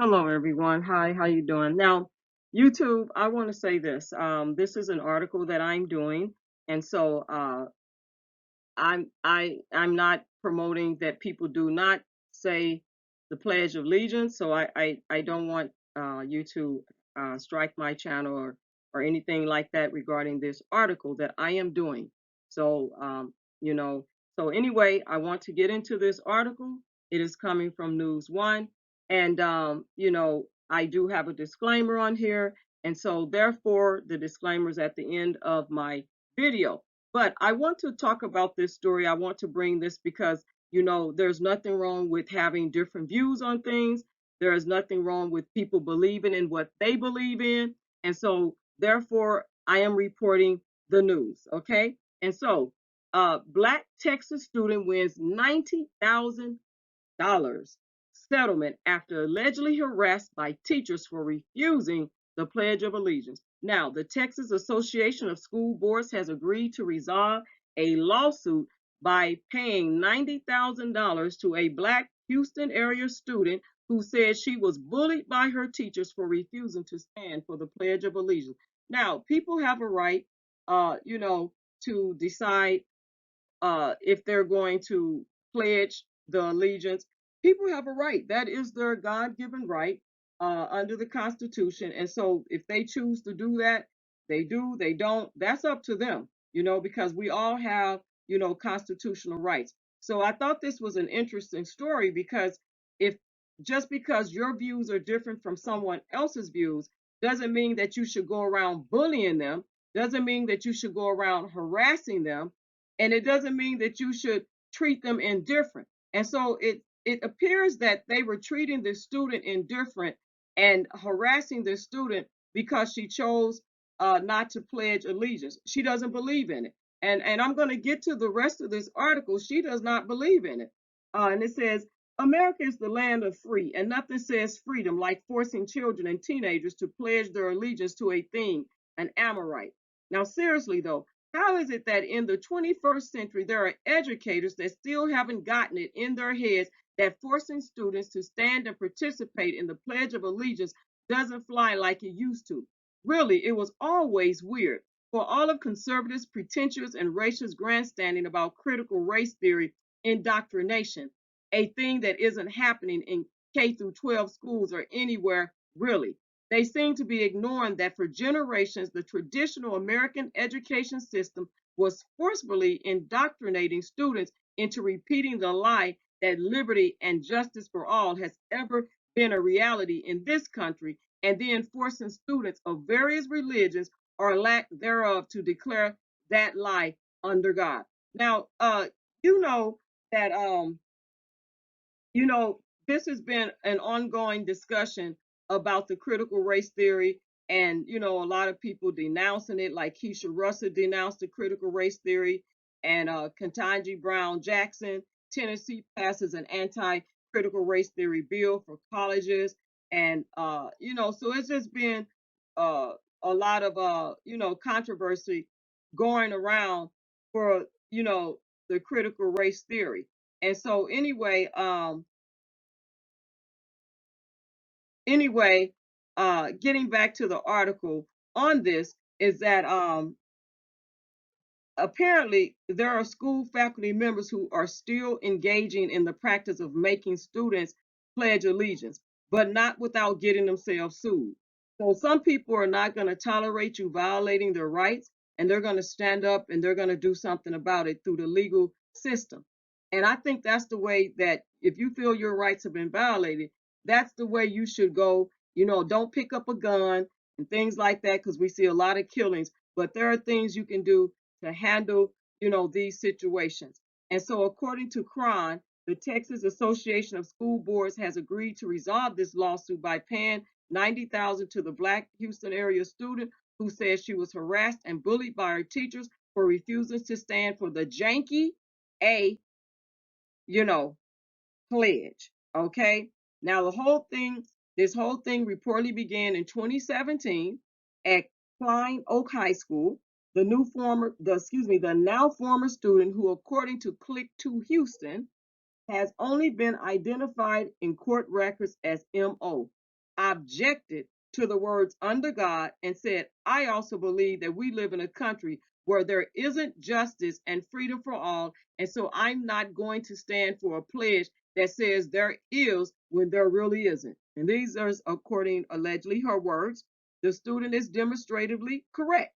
Hello, everyone. Hi, how you doing? Now, YouTube, I want to say this. This is an article that I'm doing, and so I'm not promoting that people do not say the Pledge of Allegiance. So I don't want you to strike my channel or anything like that regarding this article that I am doing. So you know, so anyway, I want to get into this article. It is coming from NewsOne, and I do have a disclaimer on here, and so therefore the disclaimer is at the end of my video. But I want to talk about this story. I want to bring this because, there's nothing wrong with having different views on things. There is nothing wrong with people believing in what they believe in. And so, therefore, I am reporting the news. Okay. And so, Black Texas student wins $90,000 settlement after allegedly harassed by teachers for refusing the Pledge of Allegiance. Now, the Texas Association of School Boards has agreed to resolve a lawsuit by paying $90,000 to a Black Houston area student who said she was bullied by her teachers for refusing to stand for the Pledge of Allegiance. Now, people have a right, to decide if they're going to pledge the allegiance. People have a right. That is their God-given right under the Constitution. And so if they choose to do that, they do, they don't. That's up to them, because we all have, constitutional rights. So I thought this was an interesting story because if just because your views are different from someone else's views doesn't mean that you should go around bullying them, doesn't mean that you should go around harassing them, and it doesn't mean that you should treat them indifferent. And so it appears that they were treating the student indifferent and harassing the student because she chose not to pledge allegiance. She doesn't believe in it. And I'm going to get to the rest of this article. She does not believe in it. And it says, America is the land of free, and nothing says freedom like forcing children and teenagers to pledge their allegiance to a thing, an Amorite. Now, seriously, though, how is it that in the 21st century, there are educators that still haven't gotten it in their heads that forcing students to stand and participate in the Pledge of Allegiance doesn't fly like it used to? Really, it was always weird. For all of conservatives' pretentious and racist grandstanding about critical race theory indoctrination, a thing that isn't happening in K through 12 schools or anywhere really. They seem to be ignoring that for generations, the traditional American education system was forcefully indoctrinating students into repeating the lie that liberty and justice for all has ever been a reality in this country, and then forcing students of various religions or lack thereof to declare that lie under God. Now, you know that you know, this has been an ongoing discussion about the critical race theory, and a lot of people denouncing it, like Keisha Russell denounced the critical race theory, and Ketanji Brown Jackson. Tennessee passes an anti-critical race theory bill for colleges, and so it's just been uh, a lot of controversy going around for the critical race theory. And so anyway, getting back to the article on this is that apparently there are school faculty members who are still engaging in the practice of making students pledge allegiance, but not without getting themselves sued. So some people are not going to tolerate you violating their rights, and they're going to stand up and they're going to do something about it through the legal system. And I think that's the way that if you feel your rights have been violated, that's the way you should go. Don't pick up a gun and things like that, because we see a lot of killings, but there are things you can do to handle, these situations. And so according to Chron, the Texas Association of School Boards has agreed to resolve this lawsuit by paying $90,000 to the Black Houston area student who says she was harassed and bullied by her teachers for refusing to stand for the janky A, you know, pledge. Okay. Now this whole thing reportedly began in 2017 at Klein Oak High School. The now former student, who according to ClicktoHouston has only been identified in court records as MO. objected to the words under God and said, I also believe that we live in a country where there isn't justice and freedom for all. And so I'm not going to stand for a pledge that says there is when there really isn't. And these are, according allegedly her words, the student is demonstratively correct.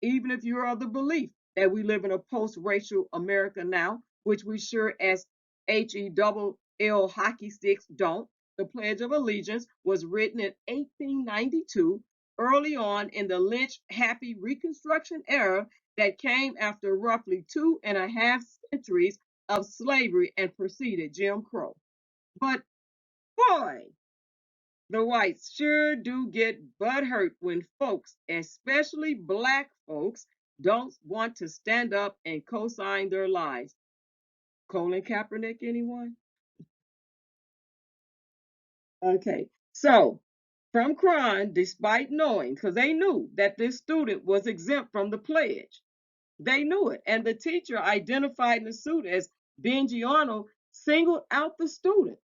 Even if you're of the belief that we live in a post-racial America now, which we sure as HE hockey sticks don't. The Pledge of Allegiance was written in 1892, early on in the lynch-happy Reconstruction era that came after roughly 2.5 centuries of slavery and preceded Jim Crow. But boy, the whites sure do get butthurt when folks, especially black folks, don't want to stand up and co-sign their lies. Colin Kaepernick, anyone? Okay, so from Chron, despite knowing, because they knew that this student was exempt from the pledge, they knew it, and the teacher identified in the suit as Benji Arnold singled out the student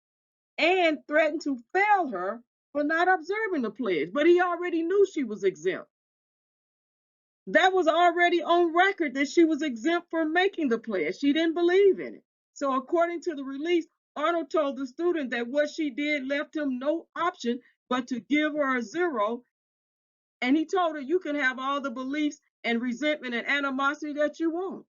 and threatened to fail her for not observing the pledge, but he already knew she was exempt. That was already on record that she was exempt from making the pledge. She didn't believe in it. So according to the release, Arnold told the student that what she did left him no option but to give her a zero. And he told her, you can have all the beliefs and resentment and animosity that you want.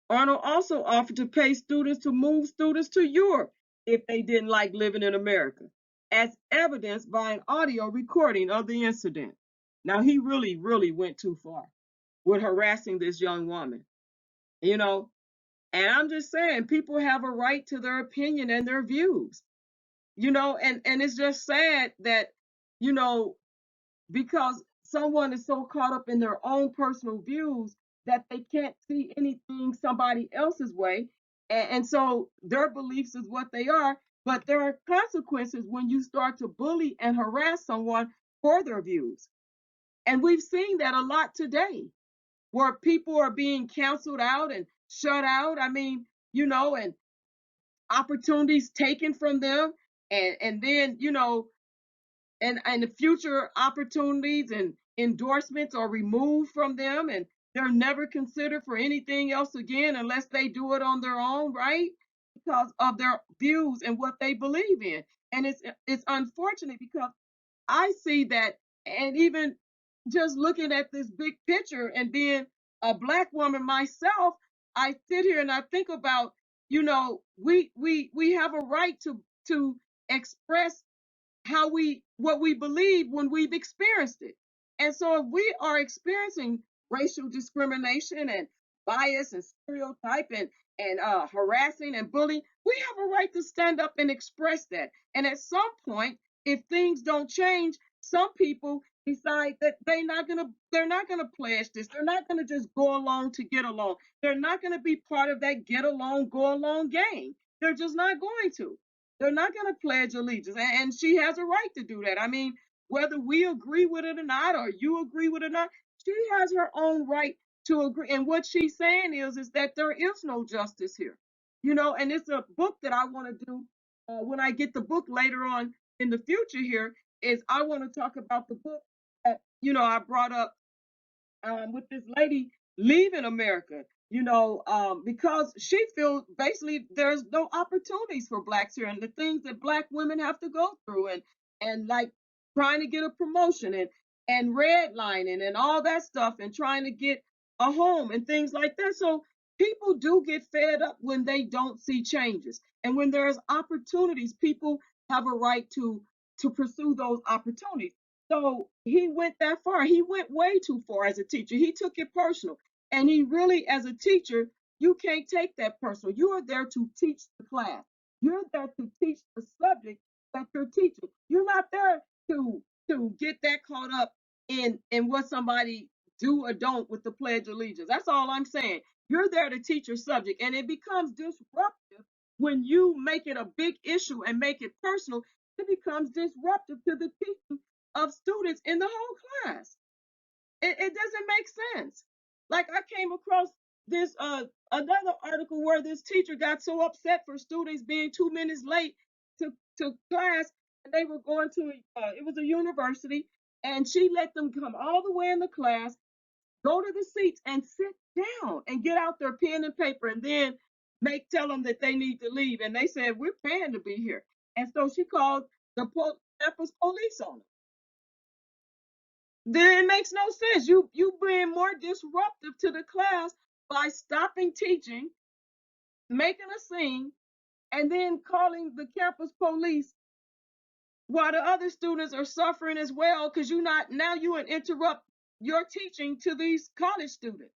Arnold also offered to pay students to move students to Europe if they didn't like living in America, as evidenced by an audio recording of the incident. Now, he really, really went too far with harassing this young woman, you know. And I'm just saying, people have a right to their opinion and their views, and it's just sad that, you know, because someone is so caught up in their own personal views that they can't see anything somebody else's way. And so their beliefs is what they are. But there are consequences when you start to bully and harass someone for their views. And we've seen that a lot today, where people are being canceled out and shut out. I mean, and opportunities taken from them. And then, and the future opportunities and endorsements are removed from them, and they're never considered for anything else again unless they do it on their own, right? Because of their views and what they believe in. And it's unfortunate because I see that, and even just looking at this big picture and being a black woman myself, I sit here and I think about, we have a right to express what we believe when we've experienced it. And so if we are experiencing racial discrimination and bias and stereotype and harassing and bullying, we have a right to stand up and express that. And at some point, if things don't change, some people decide that they're not gonna pledge this. They're not gonna just go along to get along. They're not gonna be part of that get along, go along game. They're just not going to. They're not going to pledge allegiance. And she has a right to do that. I mean, whether we agree with it or not, or you agree with it or not, she has her own right to agree. And what she's saying is that there is no justice here. And it's a book that I want to do when I get the book later on in the future here, is I want to talk about the book that, I brought up with this lady leaving America, because she feels basically there's no opportunities for blacks here, and the things that black women have to go through, and like trying to get a promotion and redlining and all that stuff, and trying to get a home and things like that. So people do get fed up when they don't see changes, and when there's opportunities, people have a right to pursue those opportunities. So he went that far. He went way too far as a teacher. He took it personal. And he really, as a teacher, you can't take that personal. You are there to teach the class. You're there to teach the subject that you're teaching. You're not there to get that caught up in what somebody do or don't with the Pledge of Allegiance. That's all I'm saying. You're there to teach your subject, and it becomes disruptive when you make it a big issue and make it personal. It becomes disruptive to the teaching of students in the whole class. It doesn't make sense. Like I came across this another article where this teacher got so upset for students being 2 minutes late to class, and they were going to it was a university, and she let them come all the way in the class, go to the seats and sit down and get out their pen and paper, and then tell them that they need to leave. And they said, we're paying to be here. And so she called the campus police on them. Then it makes no sense. You being more disruptive to the class by stopping teaching, making a scene, and then calling the campus police while the other students are suffering as well, because you interrupt your teaching to these college students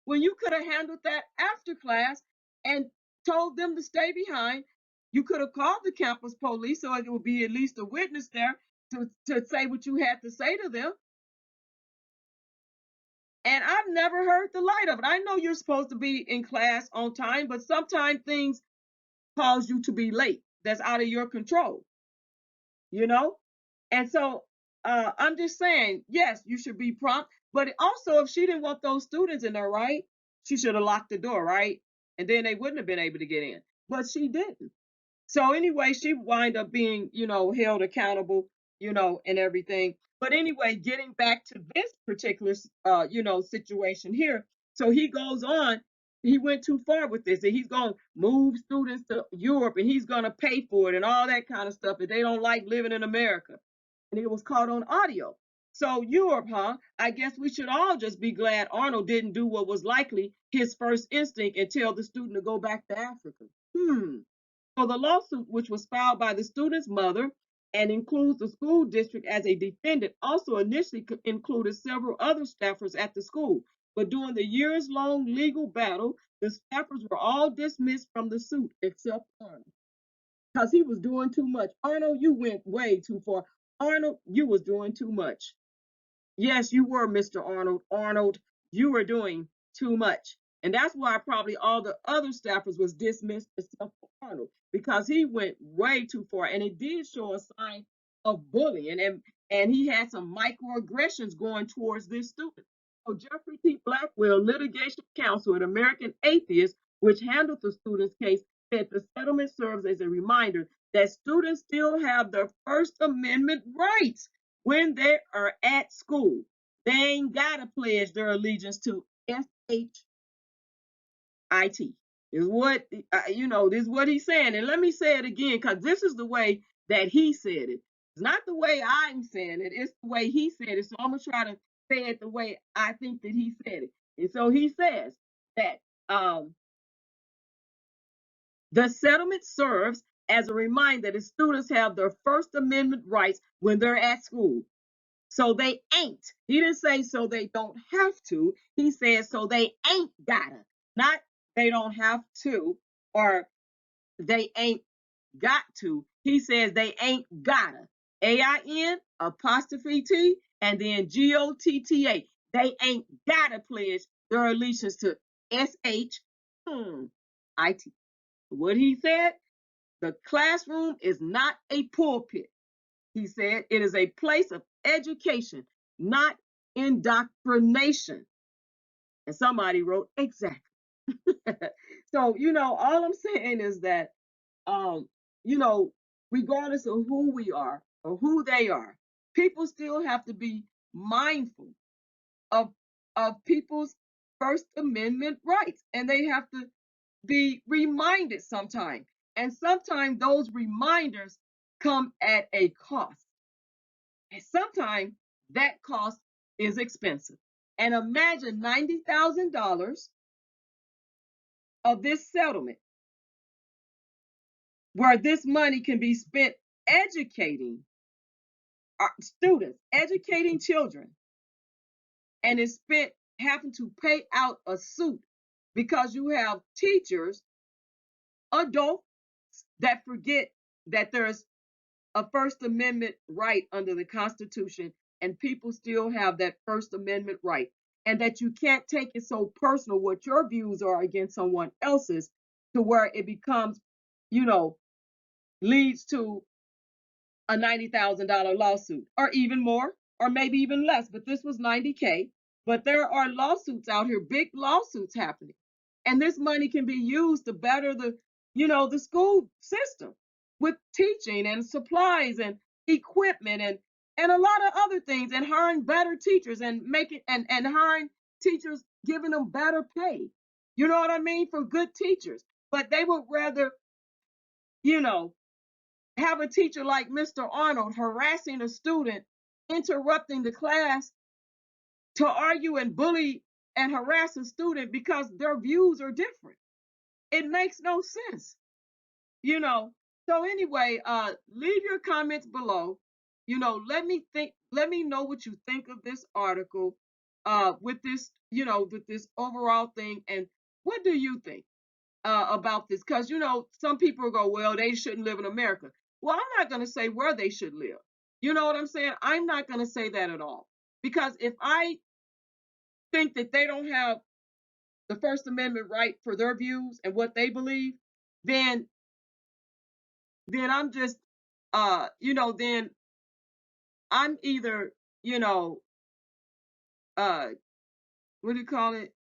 when you could have handled that after class and told them to stay behind. You could have called the campus police so it would be at least a witness there to say what you had to say to them. And I've never heard the light of it. I know you're supposed to be in class on time, but sometimes things cause you to be late. That's out of your control, you know? And so I'm just saying, yes, you should be prompt. But also, if she didn't want those students in there, right, she should have locked the door, right? And then they wouldn't have been able to get in. But she didn't. So anyway, she wind up being, held accountable, and everything. But anyway, getting back to this particular, situation here. So he goes on. He went too far with this, and he's going to move students to Europe, and he's going to pay for it and all that kind of stuff. If they don't like living in America, and it was caught on audio. So Europe, huh? I guess we should all just be glad Arnold didn't do what was likely his first instinct and tell the student to go back to Africa. So the lawsuit, which was filed by the student's mother and includes the school district as a defendant, also initially included several other staffers at the school. But during the years-long legal battle, the staffers were all dismissed from the suit except Arnold, because he was doing too much. Arnold, you went way too far. Arnold, you was doing too much. Yes, you were, Mr. Arnold. Arnold, you were doing too much. And that's why probably all the other staffers was dismissed except for Arnold, because he went way too far. And it did show a sign of bullying. And he had some microaggressions going towards this student. So Jeffrey T. Blackwell, litigation counsel at American Atheist, which handled the student's case, said the settlement serves as a reminder that students still have their First Amendment rights when they are at school. They ain't gotta pledge their allegiance to SHIT. Is what this is what he's saying. And let me say it again, because this is the way that he said it. It's not the way I'm saying it, it's the way he said it. So I'm gonna try to say it the way I think that he said it. And so he says that the settlement serves as a reminder that students have their First Amendment rights when they're at school. So they ain't. He didn't say so they don't have to. He said so they ain't gotta. Not they don't have to or they ain't got to. He says they ain't gotta. AIN apostrophe T and then GOTTA. They ain't gotta pledge their allegiance to SHIT. What he said, the classroom is not a pulpit. He said it is a place of education, not indoctrination. And somebody wrote, exactly. So, all I'm saying is that, regardless of who we are or who they are, people still have to be mindful of, people's First Amendment rights. And they have to be reminded sometimes. And sometimes those reminders come at a cost. And sometimes that cost is expensive. And imagine $90,000 of this settlement, where this money can be spent educating our students, educating children, and it's spent having to pay out a suit because you have teachers, adults, that forget that there's a First Amendment right under the Constitution, and people still have that First Amendment right, and that you can't take it so personal what your views are against someone else's to where it becomes, leads to a $90,000 lawsuit or even more, or maybe even less. But this was $90K. But there are lawsuits out here, big lawsuits happening. And this money can be used to better the school system. with teaching and supplies and equipment and a lot of other things, and hiring better teachers and making and hiring teachers, giving them better pay. You know what I mean? For good teachers. But they would rather, you know, have a teacher like Mr. Arnold harassing a student, interrupting the class to argue and bully and harass a student because their views are different. It makes no sense, you know. So anyway, leave your comments below. Let me know what you think of this article, with this, with this overall thing, and what do you think about this? Because some people go, well, they shouldn't live in America. Well, I'm not going to say where they should live. You know what I'm saying? I'm not going to say that at all. Because if I think that they don't have the First Amendment right for their views and what they believe, then I'm just then I'm either, you know, uh what do you call it?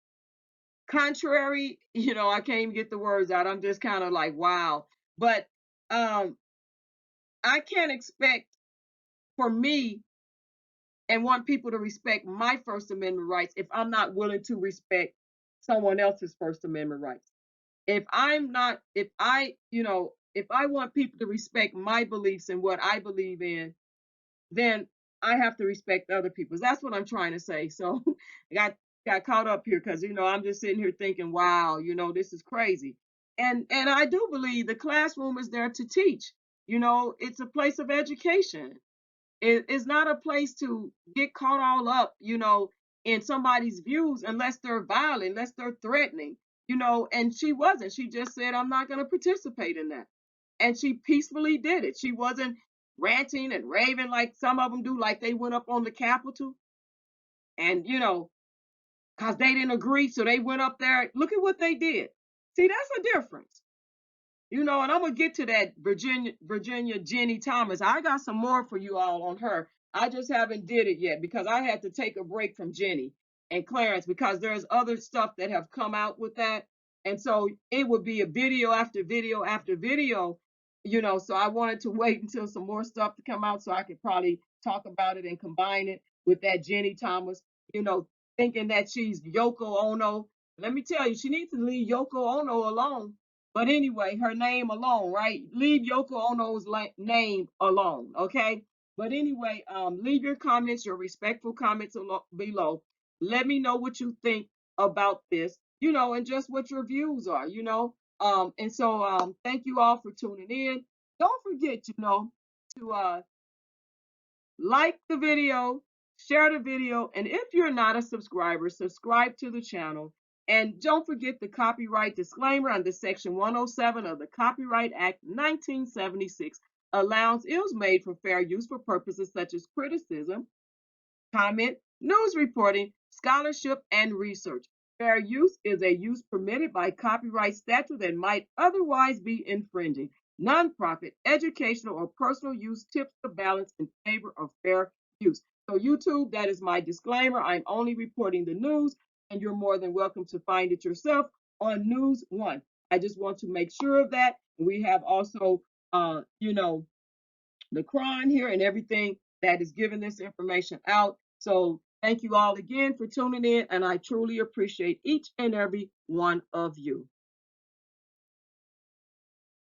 Contrary, I can't even get the words out. I'm just kind of like, wow. But um I can't expect for me and want people to respect my First Amendment rights if I'm not willing to respect someone else's First Amendment rights. If I'm not, if I want people to respect my beliefs and what I believe in, then I have to respect other people's. That's what I'm trying to say. So I got caught up here because I'm just sitting here thinking, wow, this is crazy. And I do believe the classroom is there to teach. It's a place of education. It's not a place to get caught all up, in somebody's views unless they're violent, unless they're threatening, and she wasn't. She just said, I'm not going to participate in that. And she peacefully did it. She wasn't ranting and raving like some of them do, like they went up on the Capitol and, because they didn't agree. So they went up there. Look at what they did. See, that's a difference. And I'm gonna get to that Virginia Jenny Thomas. I got some more for you all on her. I just haven't did it yet because I had to take a break from Jenny and Clarence because there's other stuff that have come out with that. And so it would be a video after video after video, so I wanted to wait until some more stuff to come out so I could probably talk about it and combine it with that Jenny Thomas, you know, thinking that she's Yoko Ono. Let me tell you, she needs to leave Yoko Ono alone. But anyway, her name alone, right? Leave Yoko Ono's name alone, okay? But anyway, leave your comments, your respectful comments below. Let me know what you think about this, and just what your views are, And so thank you all for tuning in. Don't forget, to like the video, share the video, and if you're not a subscriber, subscribe to the channel. And don't forget the copyright disclaimer under Section 107 of the Copyright Act 1976 allows is made for fair use for purposes such as criticism, comment, news reporting, scholarship, and research. Fair use is a use permitted by copyright statute that might otherwise be infringing. Nonprofit, educational, or personal use tips the balance in favor of fair use. So YouTube, that is my disclaimer. I'm only reporting the news, and you're more than welcome to find it yourself on NewsOne. I just want to make sure of that. We have also, the Chron here and everything that is giving this information out. So thank you all again for tuning in, and I truly appreciate each and every one of you.